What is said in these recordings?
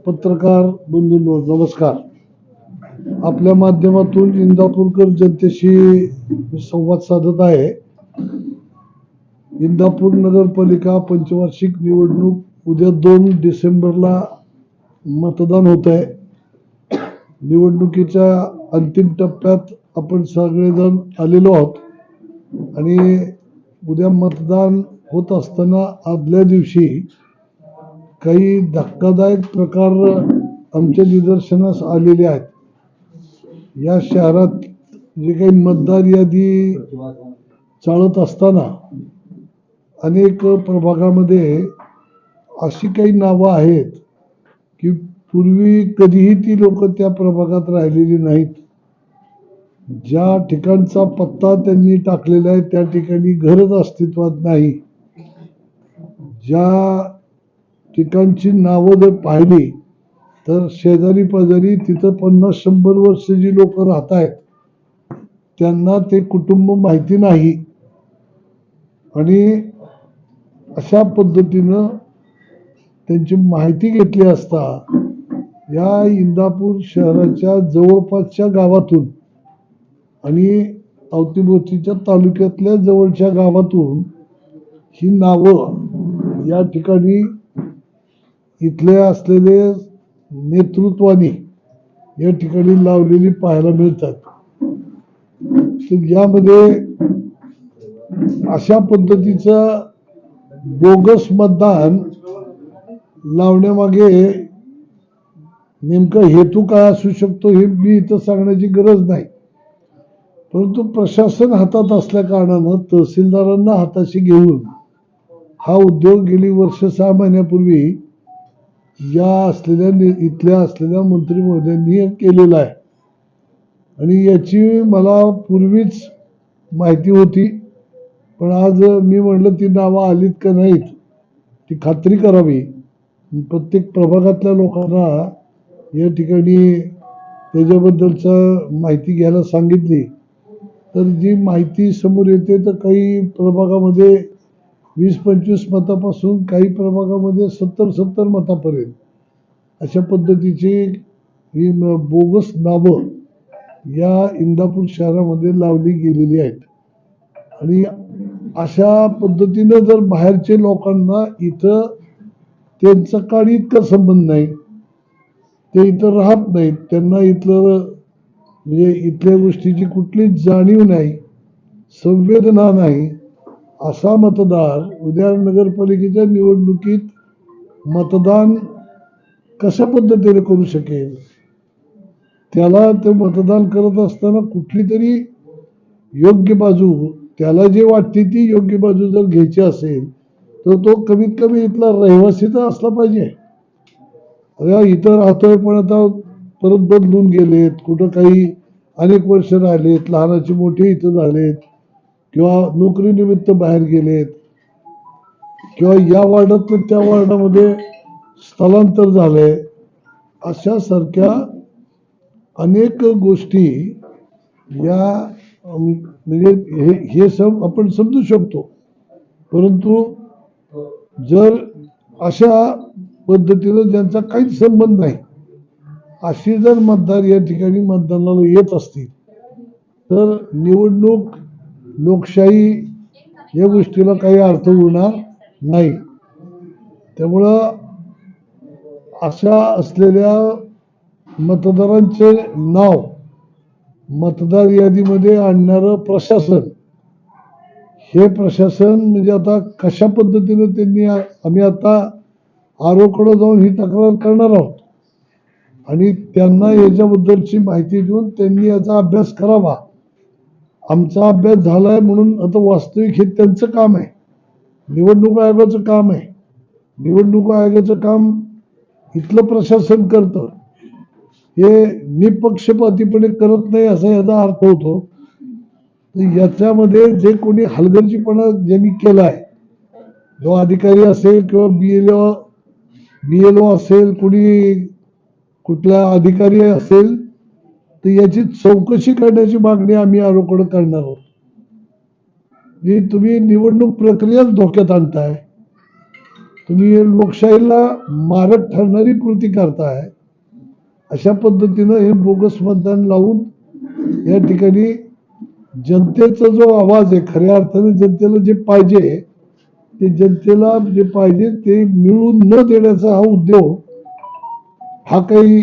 पत्रकार बंधूंनो नमस्कार. आपल्या माध्यमातून इंदापूरकर जनतेशी संवाद साधत आहे. इंदापूर नगरपालिका पंचवार्षिक निवडणूक उद्या 2 डिसेंबरला मतदान होत आहे. निवडणुकीच्या अंतिम टप्प्यात आपण सगळेजण आलेलो आहोत आणि उद्या मतदान होत असताना आदल्या दिवशी काही धक्कादायक प्रकार आमच्या निदर्शनास आलेले आहेत. या शहरात जे काही मतदार यादी चालत असताना अनेक प्रभागामध्ये अशी काही नावं आहेत की पूर्वी कधीही ती लोक त्या प्रभागात राहिलेली नाहीत. ज्या ठिकाणचा पत्ता त्यांनी टाकलेला आहे त्या ठिकाणी घरच अस्तित्वात नाही. ज्या ठिकाणची नावं जर पाहिली तर शेजारी पाजारी तिथं 50-100 वर्ष जी लोक राहत आहेत त्यांना ते कुटुंब माहिती नाही. आणि अशा पद्धतीनं त्यांची माहिती घेतली असता या इंदापूर शहराच्या जवळपासच्या गावातून आणि अवतीभोवतीच्या तालुक्यातल्या जवळच्या गावातून ही नावं या ठिकाणी इथले असलेले नेतृत्वाने या ठिकाणी लावलेली पाहायला मिळतात. तर यामध्ये अशा पद्धतीचं बोगस मतदान लावण्यामागे नेमका हेतू काय असू शकतो हे मी इथं सांगण्याची गरज नाही. परंतु प्रशासन हातात असल्या कारणानं तहसीलदारांना हाताशी घेऊन हा उद्योग गेली वर्ष 6 महिन्यापूर्वी इथल्या असलेल्या मंत्री महोदयांनी केलेला आहे. आणि याची मला पूर्वीच माहिती होती, पण आज मी म्हटलं ती नावं आलीत का नाहीत ती खात्री करावी. प्रत्येक प्रभागातल्या लोकांना या ठिकाणी त्याच्याबद्दलचं माहिती घ्यायला सांगितली तर जी माहिती समोर येते तर काही प्रभागामध्ये 20-25 मतापासून काही प्रभागामध्ये 70-70 मतापर्यंत अशा पद्धतीची ही बोगस नावं या इंदापूर शहरामध्ये लावली गेलेली आहेत. आणि अशा पद्धतीनं जर बाहेरचे लोकांना इथं त्यांचा काही इतका संबंध नाही, ते इथं राहत नाहीत, त्यांना इथलं म्हणजे इथल्या गोष्टीची कुठलीच जाणीव नाही, संवेदना नाही, असा मतदार उद्या नगरपालिकेच्या निवडणुकीत मतदान कशा पद्धतीने करू शकेल. त्याला ते मतदान करत असताना कुठली तरी योग्य बाजू त्याला जे वाटते ती योग्य बाजू जर घ्यायची असेल तर तो कमीत कमी इथला रहिवासी तर असला पाहिजे. इथं राहतोय पण आता परत बदलून गेलेत, कुठं काही अनेक वर्ष राहिलेत, लहानाचे मोठे इथं झालेत किंवा नोकरीनिमित्त बाहेर गेलेत किंवा या वार्डातून त्या वार्डामध्ये स्थलांतर झालंय. अशा सारख्या अनेक गोष्टी या म्हणजे हे आपण समजू शकतो. परंतु जर अशा पद्धतीनं ज्यांचा काहीच संबंध नाही अशी जर मतदार या ठिकाणी मतदानाला येत असतील तर निवडणूक लोकशाही या गोष्टीला काही अर्थ उरणार नाही. त्यामुळं अशा असलेल्या मतदारांचे नाव मतदार यादीमध्ये आणणारं प्रशासन, हे प्रशासन म्हणजे आता कशा पद्धतीनं त्यांनी आम्ही आता आरोकडे जाऊन ही तक्रार करणार आहोत आणि त्यांना याच्याबद्दलची माहिती देऊन त्यांनी याचा अभ्यास करावा. आमचा अभ्यास झालाय म्हणून आता वास्तविक हे त्यांचं काम आहे, निवडणूक आयोगाचं काम आहे. निवडणूक आयोगाचं काम इथलं प्रशासन करतं, हे निपक्षपातीपणे करत नाही असा याचा अर्थ होतो. तर याच्यामध्ये जे कोणी हलगर्जीपणा ज्यांनी केलाय, जो अधिकारी असेल किंवा BLO असेल, कोणी कुठला अधिकारी असेल तर याची चौकशी करण्याची मागणी आम्ही आरोकडे करणार आहोत. तुम्ही निवडणूक प्रक्रियाच धोक्यात आणताय. तुम्ही लोकशाहीला मारक ठरणारी कृती करताय. अशा पद्धतीनं हे बोगस मतदान लावून या ठिकाणी जनतेचा जो आवाज आहे, खऱ्या अर्थाने जनतेला जे पाहिजे ते जनतेला जे पाहिजे ते मिळवून न देण्याचा हा उद्योग हा काही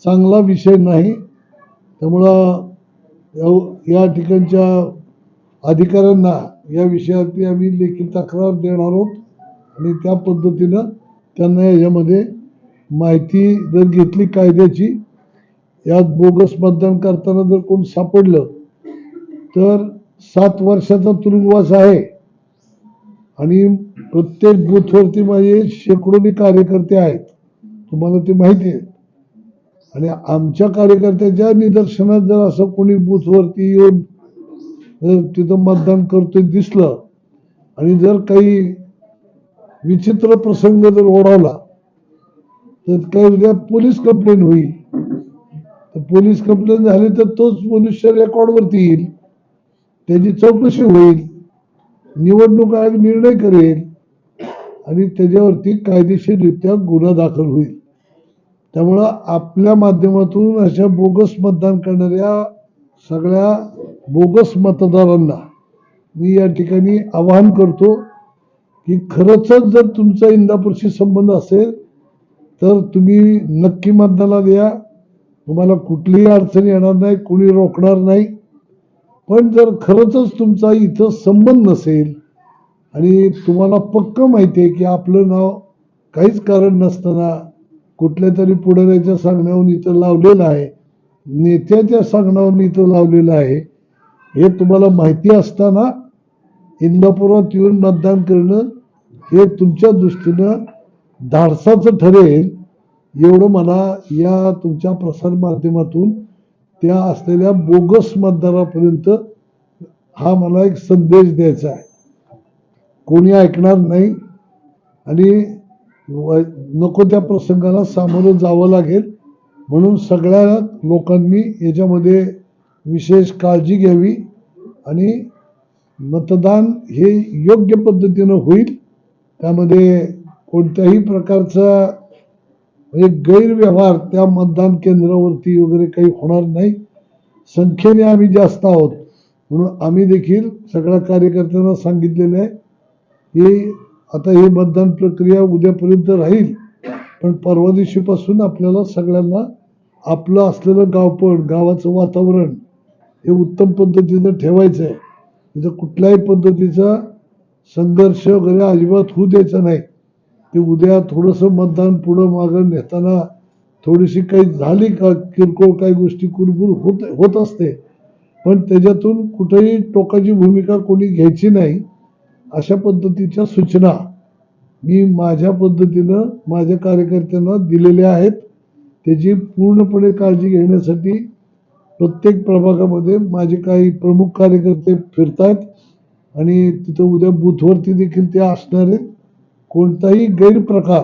चांगला विषय नाही. त्यामुळं या ठिकाणच्या अधिकाऱ्यांना या विषयावरती आम्ही लेखी तक्रार देणार आहोत आणि त्या पद्धतीनं त्यांना याच्यामध्ये माहिती जर घेतली कायद्याची, यात बोगस मतदान करताना जर कोण सापडलं तर 7 वर्षाचा तुरुंगवास आहे. आणि प्रत्येक बूथवरती माझे शेकडोनी कार्यकर्ते आहेत, तुम्हाला ते माहिती आहे. आणि आमच्या कार्यकर्त्याच्या निदर्शनात जर असं कोणी बूथवरती येऊन जर तिथं मतदान करतोय दिसलं आणि जर काही विचित्र प्रसंग जर ओढवला तर काय उद्या पोलीस कंप्लेंट होईल. तर पोलीस कंप्लेंट झाली तर तोच मनुष्य रेकॉर्डवरती येईल, त्याची चौकशी होईल, निवडणूक आयोग निर्णय करेल आणि त्याच्यावरती कायदेशीररित्या गुन्हा दाखल होईल. त्यामुळं आपल्या माध्यमातून अशा बोगस मतदान करणाऱ्या सगळ्या बोगस मतदारांना मी या ठिकाणी आवाहन करतो की खरंच जर तुमचा इंदापूरशी संबंध असेल तर तुम्ही नक्की मतदानाला द्या. तुम्हाला कुठलीही अडचण येणार नाही, कोणी रोखणार नाही. पण जर खरंच तुमचा इथं संबंध नसेल आणि तुम्हाला पक्क माहिती आहे की आपलं नाव काहीच कारण नसताना कुठल्या तरी पुढाऱ्याच्या सांगण्यावरून इथं लावलेलं आहे, नेत्याच्या सांगण्यावरून इथं लावलेलं आहे, हे तुम्हाला माहिती असताना इंदापुरात येऊन मतदान करणं हे तुमच्या दृष्टीनं धाडसाचं ठरेल, एवढं मला या तुमच्या प्रसार माध्यमातून त्या असलेल्या बोगस मतदारापर्यंत हा मला एक संदेश द्यायचा आहे. कोणी ऐकणार नाही आणि नको त्या प्रसंगाला सामोरं जावं लागेल. म्हणून सगळ्या लोकांनी याच्यामध्ये विशेष काळजी घ्यावी आणि मतदान हे योग्य पद्धतीनं होईल. त्यामध्ये कोणत्याही प्रकारचा गैरव्यवहार त्या मतदान केंद्रावरती वगैरे काही होणार नाही. संख्येने आम्ही जास्त आहोत म्हणून आम्ही देखील सगळ्या कार्यकर्त्यांना सांगितलेलं आहे की आता ही मतदान प्रक्रिया उद्यापर्यंत राहील, पण परवा दिवशीपासून आपल्याला सगळ्यांना आपलं असलेलं गावपण, गावाचं वातावरण हे उत्तम पद्धतीनं ठेवायचं आहे. तिथं कुठल्याही पद्धतीचा संघर्ष वगैरे अजिबात होऊ द्यायचा नाही. ते उद्या थोडंसं मतदान पुढं मागं नेताना थोडीशी काही झाली का किरकोळ काही गोष्टी कुरबुर होत असते, पण त्याच्यातून कुठेही टोकाची भूमिका कोणी घ्यायची नाही. अशा पद्धतीच्या सूचना मी माझ्या पद्धतीनं माझ्या कार्यकर्त्यांना दिलेल्या आहेत. त्याची पूर्णपणे काळजी घेण्यासाठी प्रत्येक प्रभागामध्ये माझे काही प्रमुख कार्यकर्ते फिरतात आणि तिथं उद्या बूथवरती देखील ते असणार आहेत. कोणताही गैरप्रकार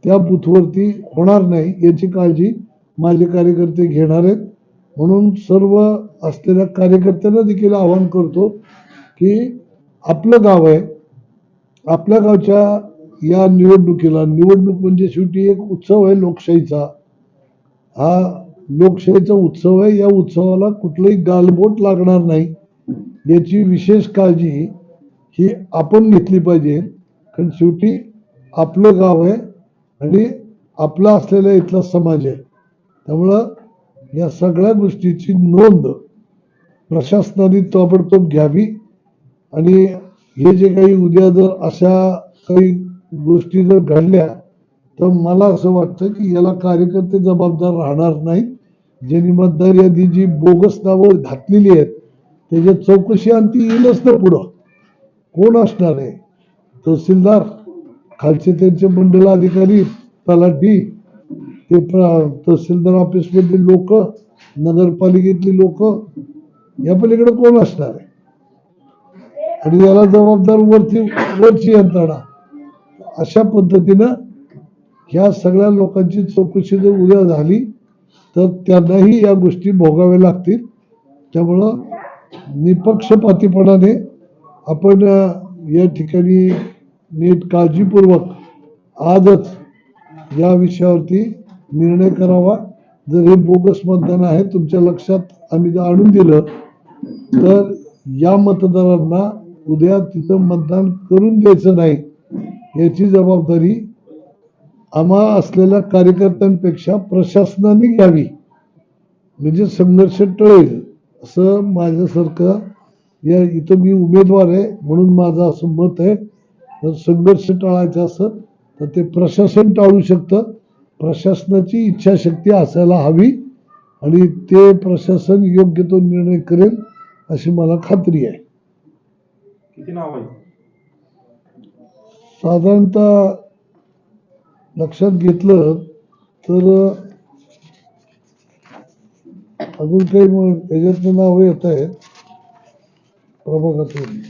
त्या बूथवरती होणार नाही याची काळजी माझे कार्यकर्ते घेणार आहेत. म्हणून सर्व असलेल्या कार्यकर्त्यांना देखील आवाहन करतो की आपलं गाव आहे, आपल्या गावच्या या निवडणुकीला, निवडणूक म्हणजे शेवटी एक उत्सव आहे लोकशाहीचा, हा लोकशाहीचा उत्सव आहे. या उत्सवाला कुठलंही गालबोट लागणार नाही याची विशेष काळजी ही आपण घेतली पाहिजे. कारण शेवटी आपलं गाव आहे आणि आपला असलेला इथला समाज आहे. त्यामुळं या सगळ्या गोष्टीची नोंद प्रशासनाने ताबडतोब घ्यावी आणि हे जे काही उद्या जर अशा काही गोष्टी जर घडल्या तर मला असं वाटतं की याला कार्यकर्ते जबाबदार राहणार नाहीत. ज्यांनी मतदार यादी जी बोगस नावं घातलेली आहेत त्याच्यात चौकशी अंती येईलच ना. पुढं कोण असणार आहे? तहसीलदार, खालचे त्यांचे मंडल अधिकारी, तलाठी, ते तहसीलदार ऑफिसमधली लोक, नगरपालिकेतली लोक, या पलीकडे कोण असणार आहे? आणि याला जबाबदार वरची यंत्रणा. अशा पद्धतीनं ह्या सगळ्या लोकांची चौकशी जर उद्या झाली तर त्यांनाही या गोष्टी भोगाव्या लागतील. त्यामुळं निपक्षपातीपणाने आपण या ठिकाणी नीट काळजीपूर्वक आजच या विषयावरती निर्णय करावा. जर हे बोगस मतदान आहे तुमच्या लक्षात आम्ही जर आणून दिलं तर या मतदारांना उद्या तिथं मतदान करून द्यायचं नाही, याची जबाबदारी आम्हा असलेल्या कार्यकर्त्यांपेक्षा प्रशासनाने घ्यावी, म्हणजे संघर्ष टळेल. असं माझ्यासारखं या इथं मी उमेदवार आहे म्हणून माझं असं मत आहे. जर संघर्ष टाळायचा असेल तर ते प्रशासन टाळू शकतं. प्रशासनाची इच्छाशक्ती असायला हवी आणि ते प्रशासन योग्य तो निर्णय करेल अशी मला खात्री आहे. किती नाव आहे? साधारणतः लक्षात घेतलं तर अजून काही त्याच्यातलं नाव येत आहेत प्रभागातून.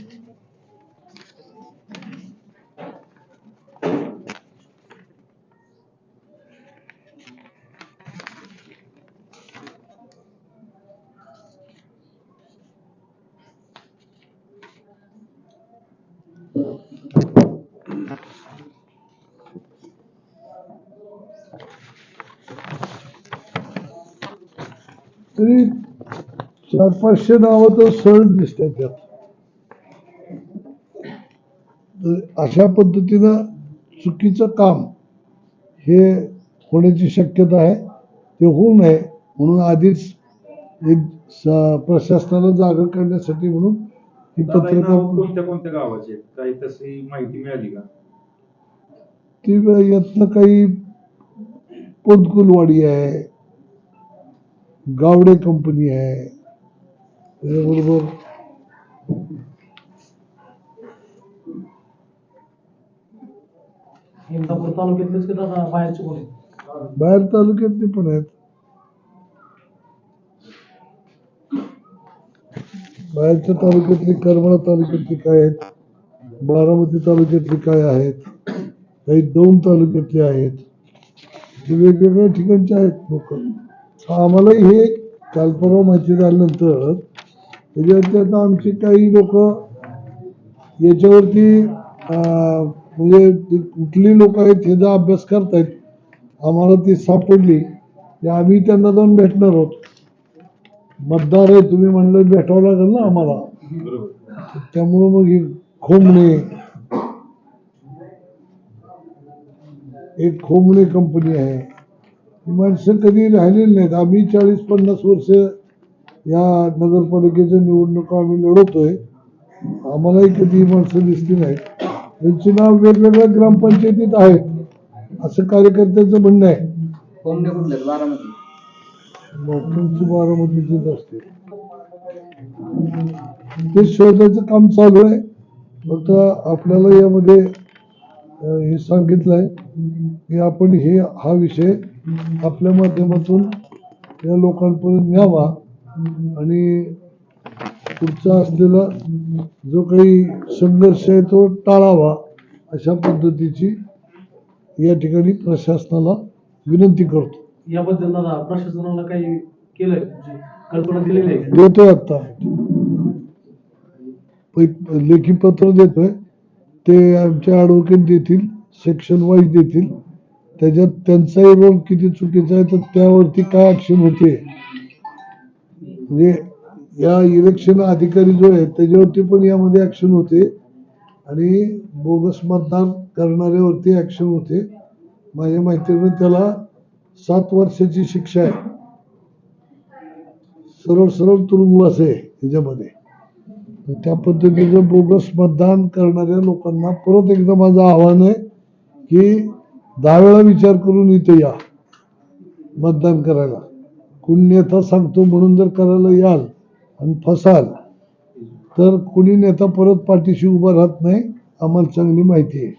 तरी 400-500 नावं तर सहज दिसतात त्यात. अशा पद्धतीनं चुकीचं काम हे होण्याची शक्यता आहे. ते होऊ नये म्हणून आधीच एक प्रशासनाला जागा करण्यासाठी म्हणून ही पत्रकार कोणत्या कोणत्या गावाचे आहेत? काही तशी माहिती मिळाली का? ती यातनं काही पोतकुलवाडी आहे, गावडे कंपनी आहे, त्याच्याबरोबर इंदापूर तालुक्यातलेच की दादा बाहेरचे कोण आहेत? बाहेर तालुक्यातले पण आहेत. बाहेरच्या तालुक्यातले करमाळा तालुक्यातले काय आहेत, बारामती तालुक्यातले काय आहेत, काही दौंड तालुक्यातले आहेत, वेगवेगळ्या ठिकाणचे आहेत लोक. आम्हालाही हे काल परवा माहिती झाल्यानंतर त्याच्यावरती आता आमची काही लोक याच्यावरती म्हणजे कुठली लोक आहेत ह्याचा अभ्यास करतायत. आम्हाला ती सापडली की आम्ही त्यांना जाऊन भेटणार आहोत. मतदार आहे तुम्ही म्हणलं भेटावं लागेल ना आम्हाला. त्यामुळं मग ही खोमणे, एक खोमणे कंपनी आहे. ही माणसं कधी राहिलेली नाहीत. आम्ही 40-50 वर्ष या नगरपालिकेच्या निवडणुका आम्ही लढवतोय. आम्हालाही कधी ही माणसं दिसली नाहीत. त्यांची नाव वेगवेगळ्या ग्रामपंचायतीत आहेत असं कार्यकर्त्यांचं म्हणणं आहे. तुमची बारामतीचीच असते. ते शोधायचं काम चालू आहे. फक्त आपल्याला यामध्ये हे सांगितलंय की आपण हा विषय आपल्या माध्यमातून या लोकांपर्यंत न्यावा आणि पुढचा असलेला जो काही संघर्ष आहे तो टाळावा अशा पद्धतीची या ठिकाणी प्रशासनाला विनंती करतो. याबद्दल दादा प्रशासनाला काही केलंय, म्हणजे कल्पना दिलेली आहे? देतोय आता लेखी पत्र देतोय. ते आमचे ॲडव्होकेट देतील, सेक्शन वाईज देतील. त्याच्यात त्यांचाही रोल किती चुकीचा आहे तर त्यावरती काय ऍक्शन होते म्हणजे या इलेक्शन अधिकारी जो आहे त्याच्यावरती पण यामध्ये ऍक्शन होते आणि बोगस मतदान करणाऱ्यावरती ऍक्शन होते. माझ्या माहितीने त्याला 7 वर्षाची शिक्षा आहे. सरळ सरळ तुरुंगवास आहे त्याच्यामध्ये. त्या पद्धतीचं बोगस मतदान करणाऱ्या लोकांना परत एकदा माझं आव्हान आहे की 10 वेळा विचार करून इथे या मतदान करायला. कुणी नेता सांगतो म्हणून जर करायला याल आणि फसाल तर कुणी नेता परत पाठीशी उभा राहत नाही. आम्हाला चांगली माहिती आहे.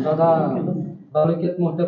दादा तालुक्यात मोठ्या